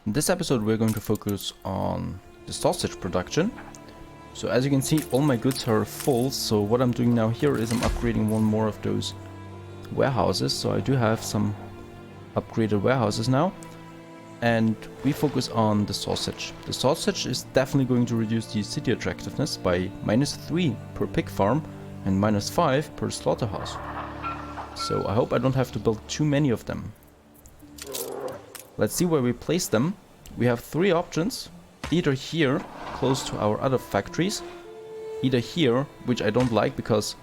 In this episode we're going to focus on the sausage production. So as you can see, all my goods are full, so what I'm doing now here is I'm upgrading one more of those warehouses. So I do have some upgraded warehouses now, and we focus on the sausage. The sausage is definitely going to reduce the city attractiveness by -3 per pig farm and -5 per slaughterhouse. So I hope I don't have to build too many of them. Let's see where we place them. We have 3 options. Either here, close to our other factories. Either here, which I don't like because,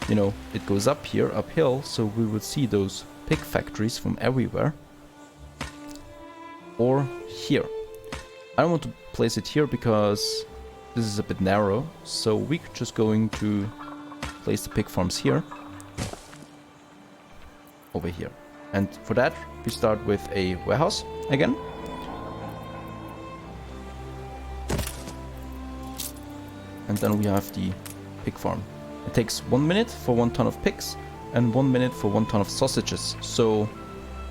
you know, it goes up here, uphill, so we would see those pig factories from everywhere. Or here. I don't want to place it here because this is a bit narrow, so we're just going to place the pig farms here. Over here. And for that, we start with a warehouse again. And then we have the pig farm. It takes 1 minute for 1 ton of pigs and 1 minute for 1 ton of sausages. So,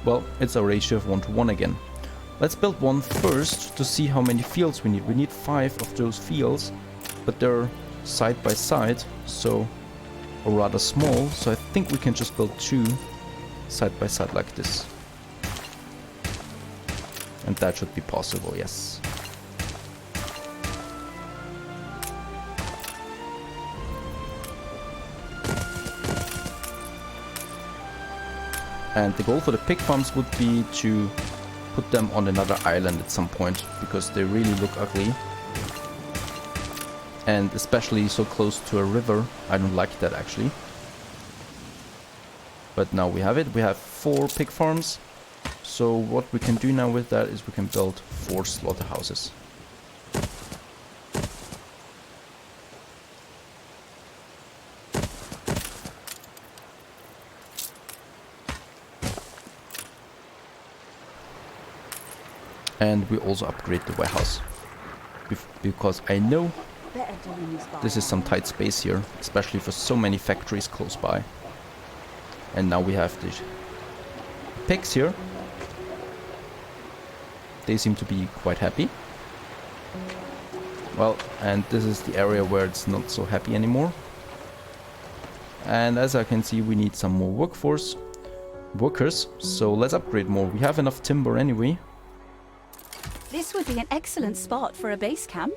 well, it's a ratio of 1 to 1 again. Let's build one first to see how many fields we need. We need 5 of those fields, but they're side by side, so, or rather small. So I think we can just build 2 side by side like this. And that should be possible, yes. And the goal for the pig farms would be to put them on another island at some point, because they really look ugly. And especially so close to a river, I don't like that actually. But now we have it. We have 4 pig farms. So what we can do now with that is we can build 4 slaughterhouses. And we also upgrade the warehouse. Because I know this is some tight space here, especially for so many factories close by. And now we have the pigs here. They seem to be quite happy. Well, and this is the area where it's not so happy anymore. And as I can see, we need some more workers. So let's upgrade more. We have enough timber anyway. This would be an excellent spot for a base camp.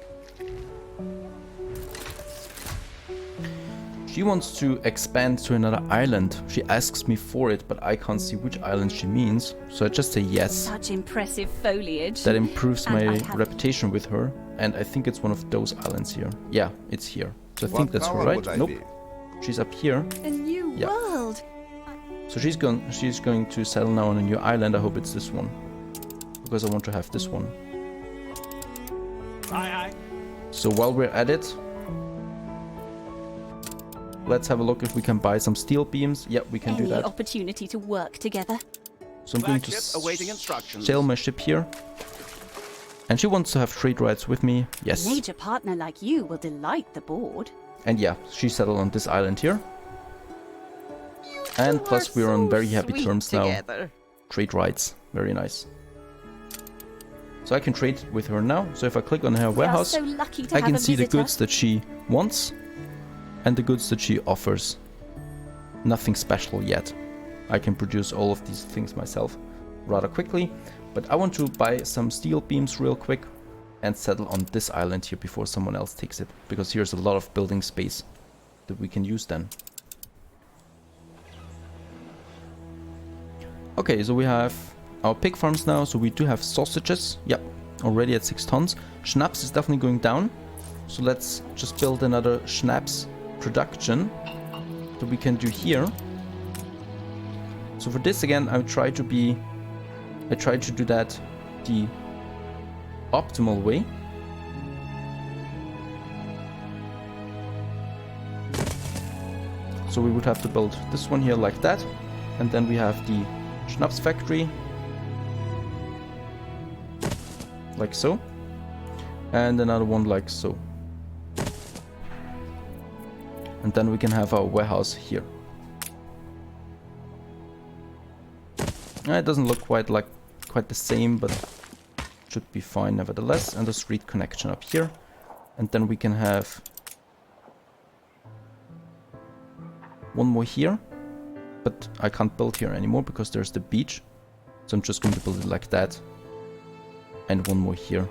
She wants to expand to another island. She asks me for it, but I can't see which island she means. So I just say yes. Such impressive foliage. That improves my reputation with her. And I think it's one of those islands here. Yeah, it's here. So I think that's right. Nope. She's up here. A new world. So she's going to settle now on a new island. I hope it's this one, because I want to have this one. Aye. So while we're at it, let's have a look if we can buy some steel beams. Yeah, we can do that. Opportunity to work together. So I'm going to sail my ship here. And she wants to have trade rights with me. Yes. A major partner like you will delight the board. And yeah, she settled on this island here. And plus we're on very happy terms now. Trade rights. Very nice. So I can trade with her now. So if I click on her warehouse, I can see the goods that she wants and the goods that she offers. Nothing special yet. I can produce all of these things myself rather quickly. But I want to buy some steel beams real quick and settle on this island here before someone else takes it. Because here's a lot of building space that we can use then. Okay, so we have our pig farms now, so we do have sausages. Yep, already at 6 tons. Schnapps is definitely going down. So let's just build another schnapps production that we can do here. So for this again, I try to do that the optimal way. So we would have to build this one here like that. And then we have the schnapps factory. Like so. And another one like so. And then we can have our warehouse here. It doesn't look quite the same, but should be fine nevertheless, and a street connection up here. And then we can have one more here, but I can't build here anymore because there's the beach. So I'm just going to build it like that. And one more here.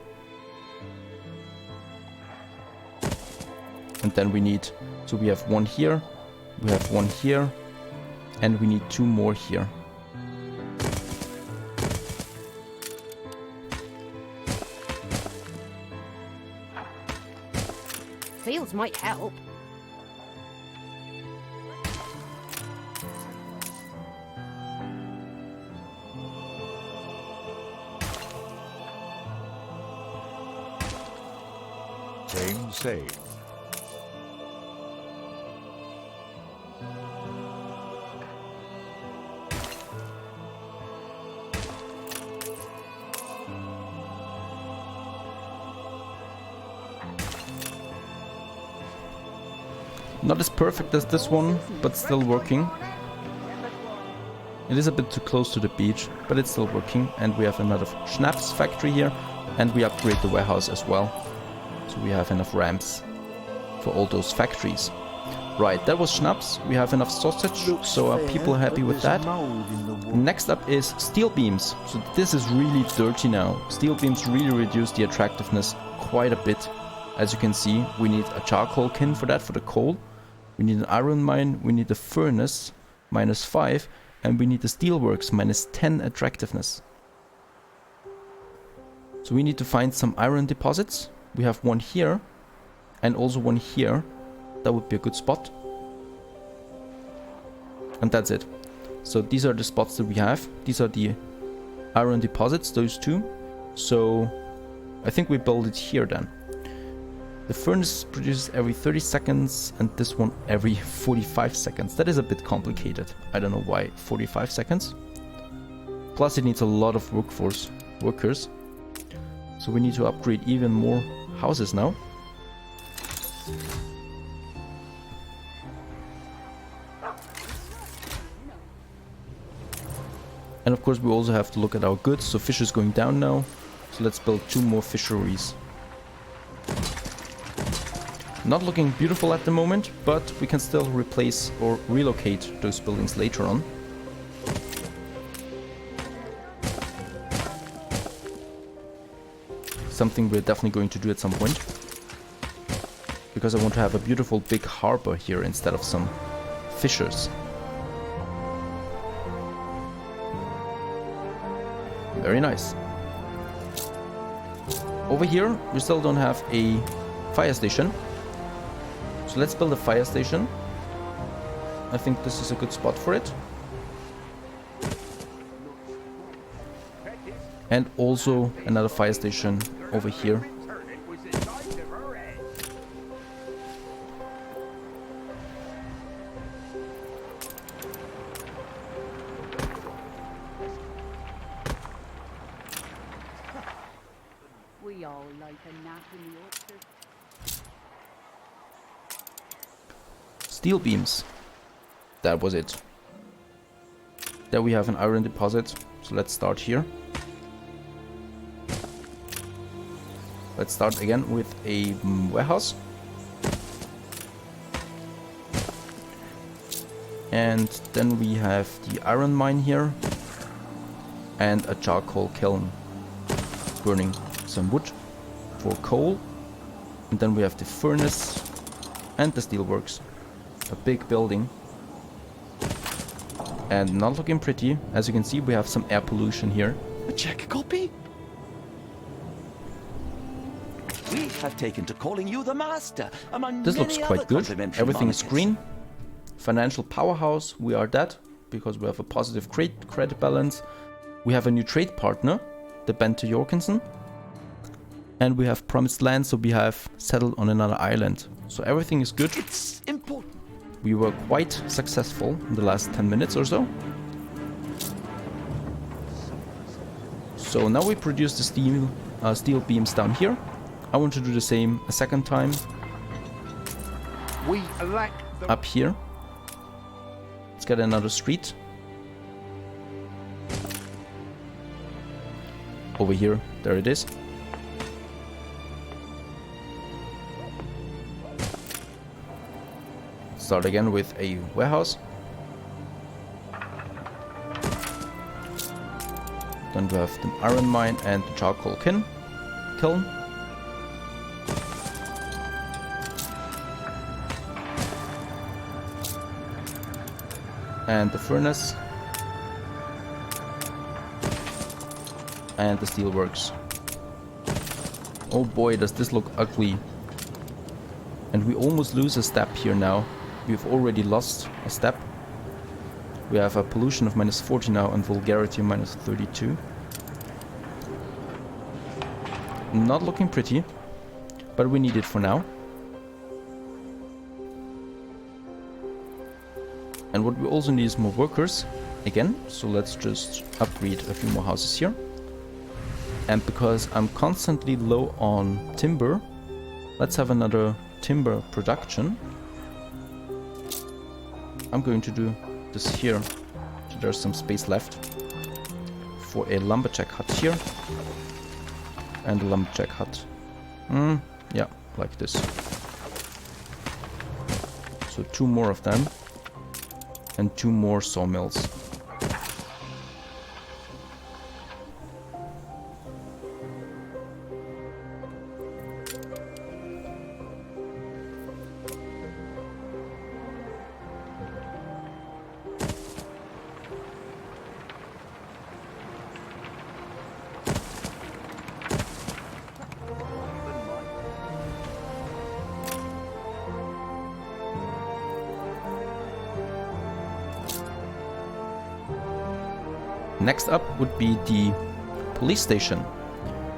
And then we need, so we have one here, we have one here, and we need 2 more here. Fields might help. Game saved. Not as perfect as this one, but still working. It is a bit too close to the beach, but it's still working. And we have another schnapps factory here, and we upgrade the warehouse as well. So we have enough ramps for all those factories. Right, that was schnapps. We have enough sausage, so are people happy with that? Next up is steel beams. So this is really dirty now. Steel beams really reduce the attractiveness quite a bit. As you can see, we need a charcoal kiln for that, for the coal. We need an iron mine, we need a furnace, -5, and we need the steelworks, -10 attractiveness. So we need to find some iron deposits. We have one here, and also one here. That would be a good spot. And that's it. So these are the spots that we have. These are the iron deposits, those 2. So I think we build it here then. The furnace produces every 30 seconds and this one every 45 seconds. That is a bit complicated. I don't know why 45 seconds. Plus it needs a lot of workers. So we need to upgrade even more houses now. And of course we also have to look at our goods. So fish is going down now. So let's build 2 more fisheries. Not looking beautiful at the moment, but we can still replace or relocate those buildings later on. Something we're definitely going to do at some point. Because I want to have a beautiful big harbor here instead of some fishers. Very nice. Over here, we still don't have a fire station. So let's build a fire station. I think this is a good spot for it. And also another fire station over here. We all like a nap in the orchard. Steel beams. That was it. There we have an iron deposit. So let's start here. Let's start again with a warehouse. And then we have the iron mine here. And a charcoal kiln. Burning some wood for coal. And then we have the furnace and the steelworks. A big building. And not looking pretty. As you can see, we have some air pollution here. A check copy? We have taken to calling you the master among This looks many quite other good. complimentary Everything is monikers. green. Financial powerhouse, we are that. Because we have a positive credit balance. We have a new trade partner, the Bente Jorgensen. And we have promised land, so we have settled on another island. So everything is good. It's important. We were quite successful in the last 10 minutes or so. So now we produce the steel beams down here. I want to do the same a second time. We lack the Up here. Let's get another street. over here. There it is. Start again with a warehouse. Then we have the iron mine and the charcoal kiln. And the furnace. And the steelworks. Oh boy, does this look ugly. And we almost lose a step here now. We've already lost a step. We have a pollution of -40 now and vulgarity of -32. Not looking pretty, but we need it for now. And what we also need is more workers again, so let's just upgrade a few more houses here. And because I'm constantly low on timber, let's have another timber production. I'm going to do this here, so there's some space left for a lumberjack hut here. And a lumberjack hut. Yeah, like this. So 2 more of them. And 2 more sawmills. Next up would be the police station.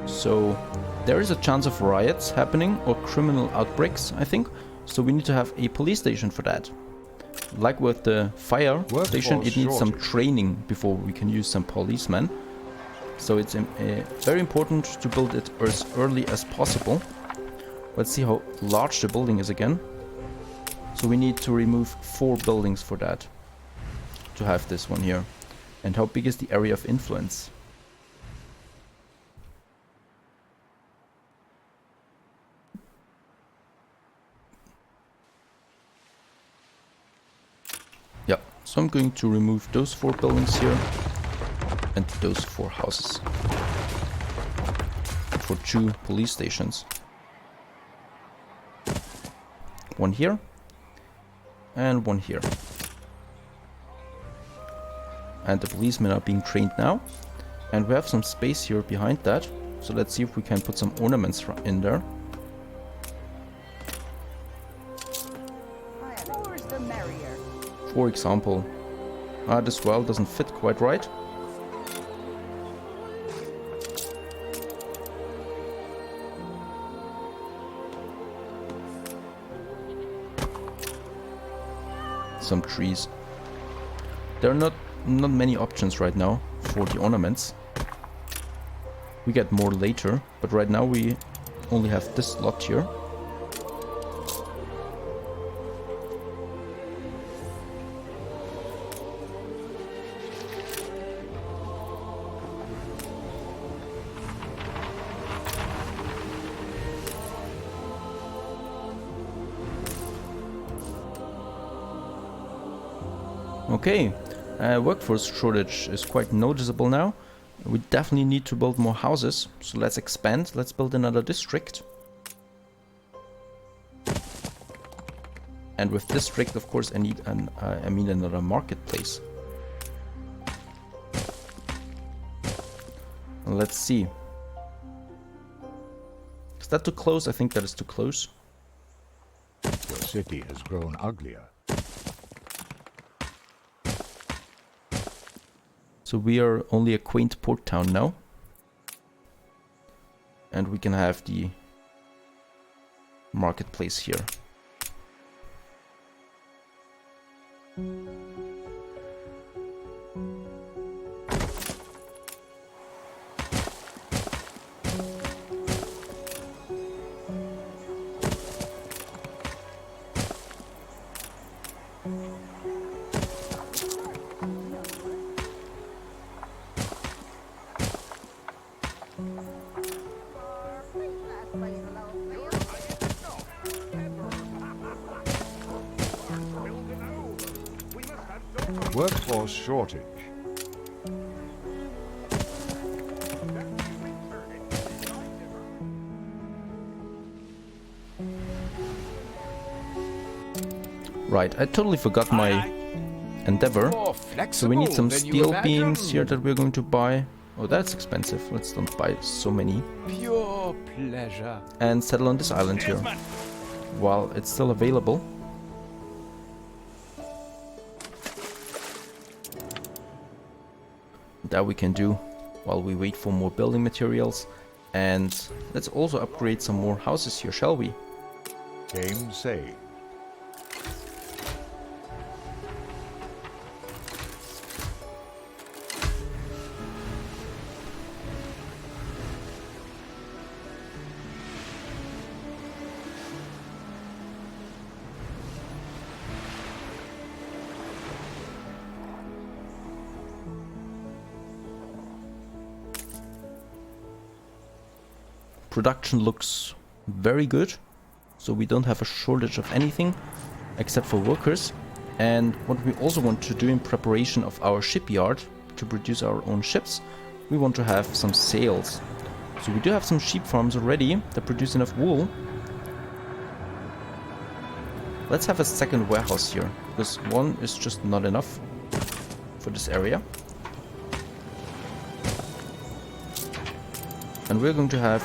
So there is a chance of riots happening or criminal outbreaks, I think. So we need to have a police station for that. Like with the fire station, it needs some training before we can use some policemen. So it's very important to build it as early as possible. Let's see how large the building is again. So we need to remove 4 buildings for that. To have this one here. And how big is the area of influence? Yeah, so I'm going to remove those 4 buildings here and those 4 houses for 2 police stations. 1 here and 1 here. And the policemen are being trained now. And we have some space here behind that. So let's see if we can put some ornaments in there. For example, this well doesn't fit quite right. Some trees. There are not many options right now for the ornaments. We get more later, but right now we only have this slot here. Okay. Workforce shortage is quite noticeable now. We definitely need to build more houses, so let's expand. Let's build another district. And with district, of course, I need another marketplace. Let's see. Is that too close? I think that is too close. Your city has grown uglier. So we are only a quaint port town now. And we can have the marketplace here. Workforce shortage. Right, I totally forgot my endeavor. So we need some steel beams here that we're going to buy. Oh, that's expensive. Let's don't buy so many. Pure pleasure. And settle on this island here while it's still available. That we can do while we wait for more building materials. And let's also upgrade some more houses here, shall we? Game saved. Production looks very good, so we don't have a shortage of anything except for workers. And what we also want to do in preparation of our shipyard to produce our own ships, we want to have some sales. So we do have some sheep farms already that produce enough wool. Let's have a second warehouse here, because one is just not enough for this area. And we're going to have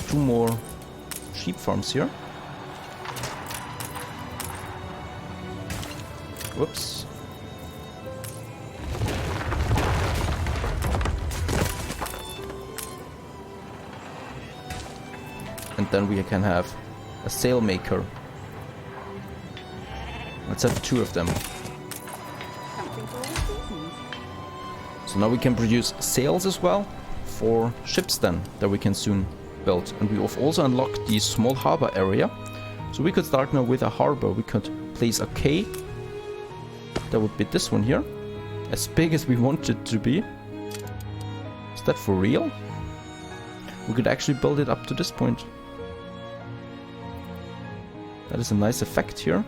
two more sheep farms here. Whoops. And then we can have a sail maker. Let's have two of them. So now we can produce sails as well for ships then that we can soon build. And we have also unlocked the small harbor area. So we could start now with a harbor. We could place a quay. That would be this one here. As big as we want it to be. Is that for real? We could actually build it up to this point. That is a nice effect here.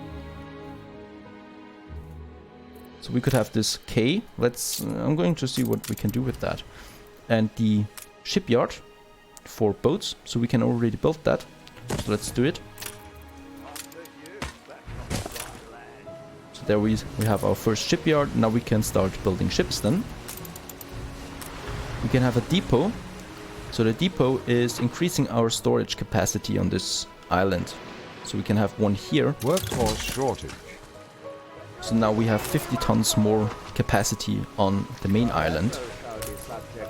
So we could have this quay. I'm going to see what we can do with that. And the shipyard for boats. So we can already build that. So let's do it. So there we have our first shipyard. Now we can start building ships then. We can have a depot. So the depot is increasing our storage capacity on this island. So we can have one here. Workforce shortage. So now we have 50 tons more capacity on the main island.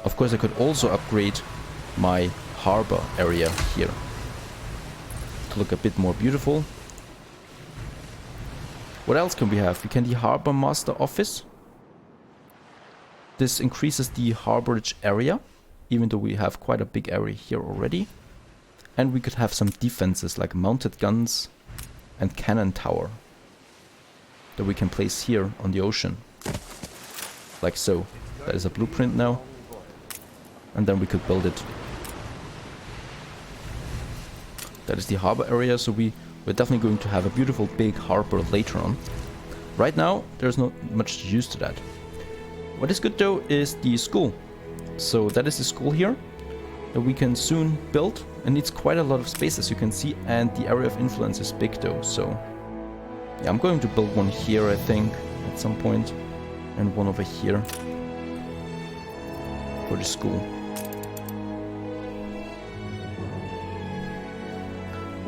Of course, I could also upgrade my harbor area here to look a bit more beautiful. What else can we have? We can the harbor master office. This increases the harborage area, even though we have quite a big area here already. And we could have some defenses like mounted guns and cannon tower that we can place here on the ocean. Like so. That is a blueprint now. And then we could build it. That is the harbor area, so we're definitely going to have a beautiful big harbor later on. Right now, there's not much use to that. What is good though is the school. So that is the school here that we can soon build. And needs quite a lot of space, as you can see, and the area of influence is big though, so yeah, I'm going to build one here, I think, at some point, and one over here for the school.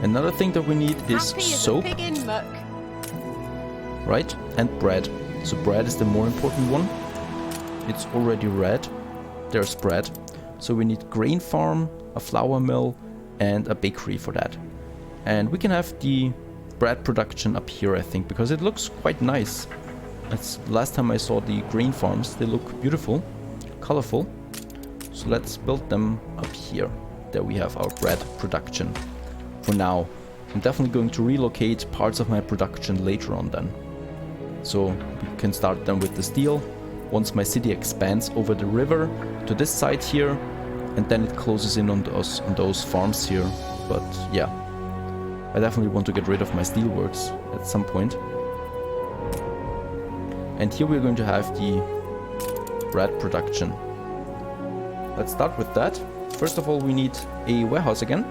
Another thing that we need is soap, right, and bread. So bread is the more important one. It's already red. There's bread. So we need grain farm, a flour mill, and a bakery for that. And we can have the bread production up here, I think, because it looks quite nice. That's last time I saw the grain farms. They look beautiful, colorful. So let's build them up here. There we have our bread production. For now, I'm definitely going to relocate parts of my production later on then. So we can start then with the steel once my city expands over the river to this side here, and then it closes in on those farms here. But yeah, I definitely want to get rid of my steelworks at some point. And here we're going to have the bread production. Let's start with that. First of all, we need a warehouse again.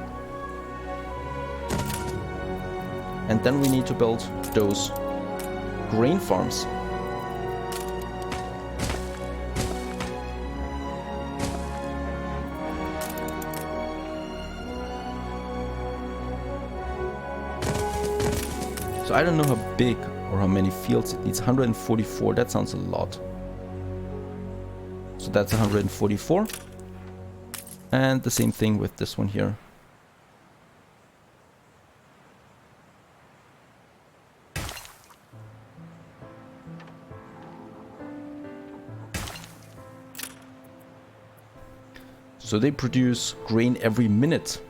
And then we need to build those grain farms. So I don't know how big or how many fields it needs. 144, that sounds a lot. So that's 144. And the same thing with this one here. So they produce grain every minute.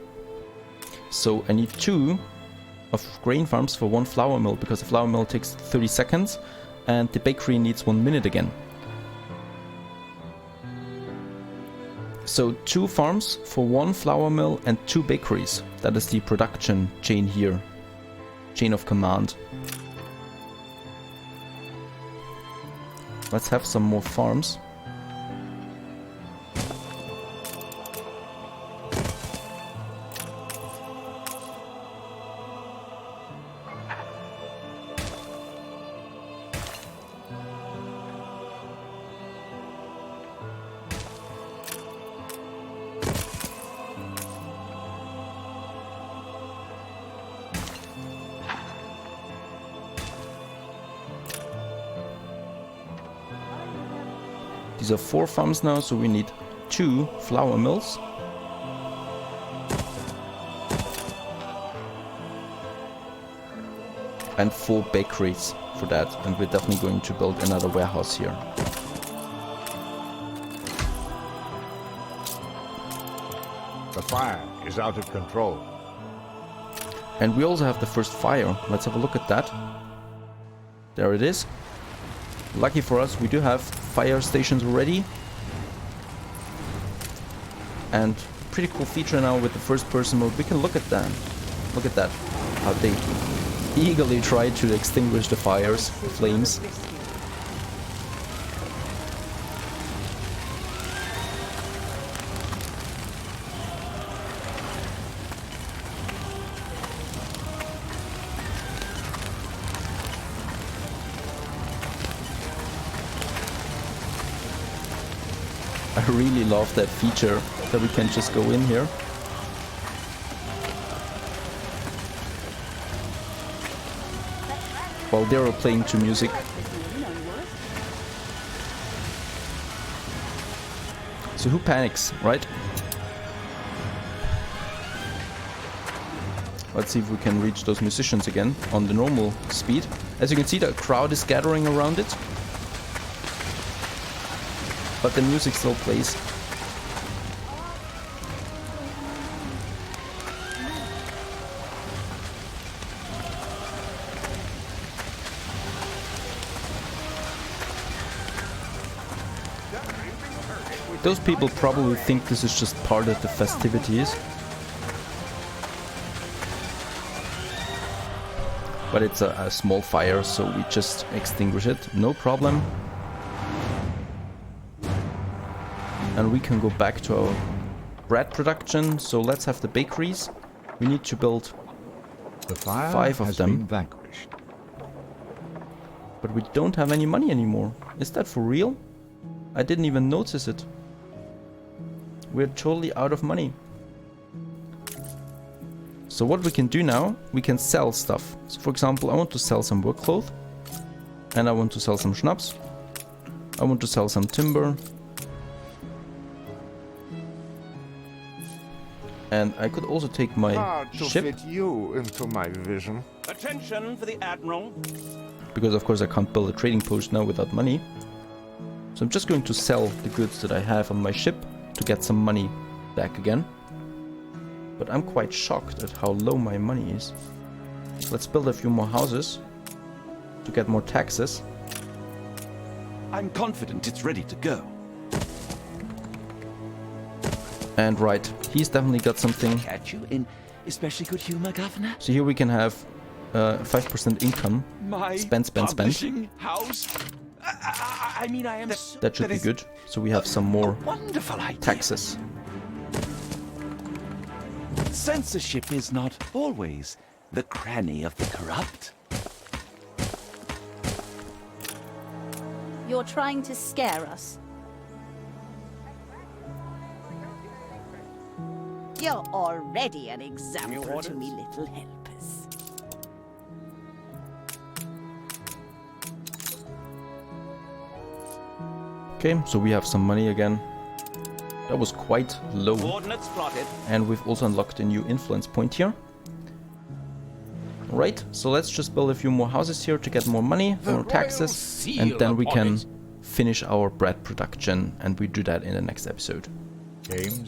So I need 2 of grain farms for 1 flour mill, because the flour mill takes 30 seconds and the bakery needs 1 minute again. So 2 farms for 1 flour mill and 2 bakeries. That is the production chain here. Chain of command. Let's have some more farms. These are 4 farms now, so we need 2 flour mills. And 4 bakeries for that, and we're definitely going to build another warehouse here. The fire is out of control. And we also have the first fire. Let's have a look at that. There it is. Lucky for us, we do have fire stations already. And pretty cool feature now with the first person mode. We can look at them. Look at that. How they eagerly try to extinguish the fires, the flames. I really love that feature that we can just go in here. While they're playing to music. So who panics, right? Let's see if we can reach those musicians again on the normal speed. As you can see, the crowd is gathering around it. But the music still plays. Those people probably think this is just part of the festivities. But it's a small fire, so we just extinguish it, no problem. And we can go back to our bread production. So let's have the bakeries. We need to build The fire 5 of has them. been vanquished. But we don't have any money anymore. Is that for real? I didn't even notice it. We're totally out of money. So what we can do now, we can sell stuff. So for example, I want to sell some work cloth. And I want to sell some schnapps. I want to sell some timber. And I could also take my Hard to ship. fit you into my vision. Attention for the Admiral. Because of course I can't build a trading post now without money. So I'm just going to sell the goods that I have on my ship to get some money back again. But I'm quite shocked at how low my money is. Let's build a few more houses to get more taxes. I'm confident it's ready to go. And right, he's definitely got something. Catch you in especially good humor, Governor. So here we can have 5% income. My Spend. publishing house. I mean, I am. That should be good. So we have some more Wonderful idea. taxes. Censorship is not always the cranny of the corrupt. You're trying to scare us. You're already an example to me little helpers. Okay, so we have some money again. That was quite low. Coordinates plotted. And we've also unlocked a new influence point here. Right, so let's just build a few more houses here to get more money, more taxes, and then we can finish our bread production, and we do that in the next episode. Game saved.